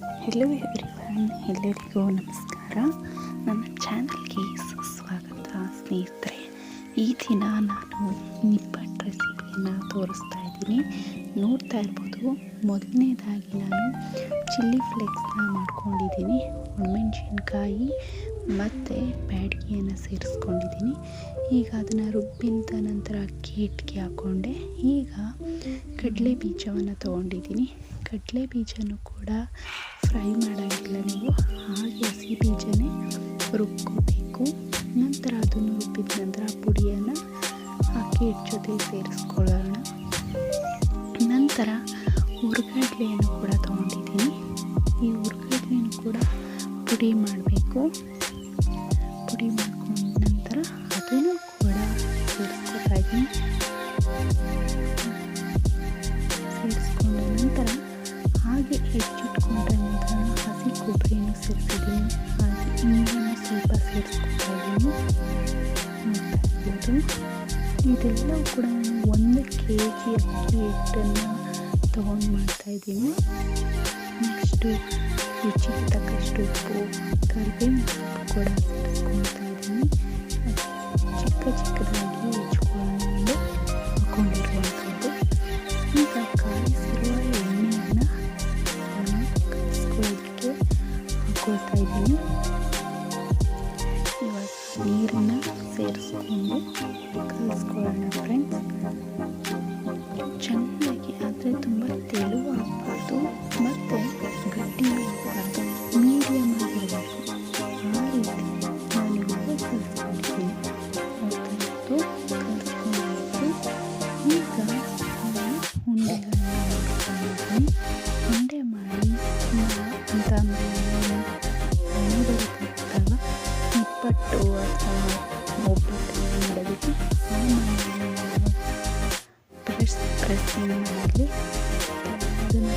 Hello everyone, ಎಲ್ಲರಿಗೂ ನಮಸ್ಕಾರ. ನನ್ನ ಚಾನಲ್ಗೆ ಸುಸ್ವಾಗತ ಸ್ನೇಹಿತರೆ. ಈ ದಿನ ನಾನು ನಿಪ್ಪಟ್ಟು ರೆಸಿಪಿಯನ್ನು ತೋರಿಸ್ತಾ ಇದ್ದೀನಿ. ನೋಡ್ತಾ ಇರ್ಬೋದು, ಮೊದಲನೇದಾಗಿ ನಾನು ಚಿಲ್ಲಿ ಫ್ಲೇಕ್ಸ್ನ ಮಾಡ್ಕೊಂಡಿದ್ದೀನಿ. ಒಣಮೆಣಸಿನ್ಕಾಯಿ ಮತ್ತು ಬ್ಯಾಡಗಿಯನ್ನು ಸೇರಿಸ್ಕೊಂಡಿದ್ದೀನಿ. ಈಗ ಅದನ್ನು ರುಬ್ಬಿದ ನಂತರ ಅಕ್ಕಿ ಹಿಟ್ಟಿಗೆ ಹಾಕ್ಕೊಂಡೆ. ಈಗ ಕಡಲೆ ಬೀಜವನ್ನು ತೊಗೊಂಡಿದ್ದೀನಿ. ಕಡಲೆ ಬೀಜನೂ ಕೂಡ ಫ್ರೈ ಮಾಡೋಂಗಿಲ್ಲ, ನೀವು ಹಾಗೆ ಹಸಿ ಬೀಜನೇ ರುಬ್ಕೋಬೇಕು. ನಂತರ ಅದನ್ನು ರುಬ್ಬಿದ ನಂತರ ಪುಡಿಯನ್ನು ಅಕ್ಕಿ ಹಿಟ್ಟು ಜೊತೆ ಸೇರಿಸ್ಕೊಳ್ಳೋಣ. ನಂತರ ಹುರ್ಗಡ್ಲೆಯನ್ನು ಕೂಡ ತೊಗೊಂಡಿದ್ದೀನಿ. ಈ ಹುರ್ಗಡ್ಲೆಯನ್ನು ಕೂಡ ಪುಡಿ ಮಾಡಬೇಕು. ಪುಡಿ ಮಾಡ್ಕೊಂಡ ನಂತರ ಅದನ್ನು ಕೂಡ ಸೇರಿಸ್ಕೊತಾ ಇದ್ದೀನಿ. ಸೇರಿಸ್ಕೊಂಡ ನಂತರ ಹಾಗೆ ಹೆಚ್ಚಿಟ್ಕೊಂಡಂಥ ಹಸಿ ಕೊಬ್ಬರಿಯನ್ನು ಸೇರಿಸಿದ್ದೀನಿ. ಹಾಗೆ ನೀರನ್ನು ಸ್ವಲ್ಪ ಸೇರಿಸ್ಕೊತಾ ಇದ್ದೀನಿ. ಇದೆಲ್ಲವೂ ಕೂಡ 1 kg ಅಕ್ಕಿ ಹಿಟ್ಟನ್ನು ತೊಗೊಂಡು ಮಾಡ್ತಾಯಿದ್ದೀನಿ. ನೆಕ್ಸ್ಟು ರುಚಿಗೆ ತಕ್ಕಷ್ಟು ಉಪ್ಪು, ಕರಿಬೇವಿನ ಸೊಪ್ಪು ಕೂಡ ಸೇರಿಸ್ಕೊಳ್ತಾ ಇದ್ದೀನಿ. ಚಿಕ್ಕದಾಗಿ ಹೆಚ್ಕೊಂಡು ಹಾಕ್ಕೊಂಡಿರುವಂಥದ್ದು. ಈಗ ಕಾಯಿಸಿರುವ ಎಣ್ಣೆಯನ್ನು ಕಲಿಸ್ಕೊಳ್ಳೋದಕ್ಕೆ ಹಾಕ್ಕೊಳ್ತಾ ಇದ್ದೀನಿ. ಇವಾಗ ನೀರನ್ನು ಸೇರಿಸ್ಕೊಂಡು ಕಲಿಸ್ಕೊಳ್ಳೋಣ ಫ್ರೆಂಡ್ಸ್. ಚೆನ್ನಾಗಿ, ಆದರೆ ತುಂಬ ತೆಳು ಆಗಬಾರ್ದು ಮತ್ತು ಗಟ್ಟಿನೂ ಆಗಬಾರ್ದು, ಮೀಡಿಯಮ್ ಆಗಿರಬೇಕು. ಆ ರೀತಿ ನಾನು ಇವಾಗ ಕಲಿಸ್ಕೊಂಡಿದ್ದೀನಿ. ಕಲಿಸ್ಕೊಂಡಾಯಿತು. ಈಗ ನಾನು ಉಂಡೆಗಳನ್ನ ಮಾಡ್ಕೊಂಡಿದ್ದೀನಿ. ಉಂಡೆ ಮಾಡಿ ಅಂತ ಮನೆ ಬರುತ್ತಲ್ಲ ನಿಪ್ಪಟ್ಟು ಅಥವಾ ಒಬ್ಬಟ್ಟು ಮಾಡೋದಕ್ಕೆ ಪ್ರೆಸ್ಸಿಂಗ್ ಮಾಡಲಿ. ಅದನ್ನು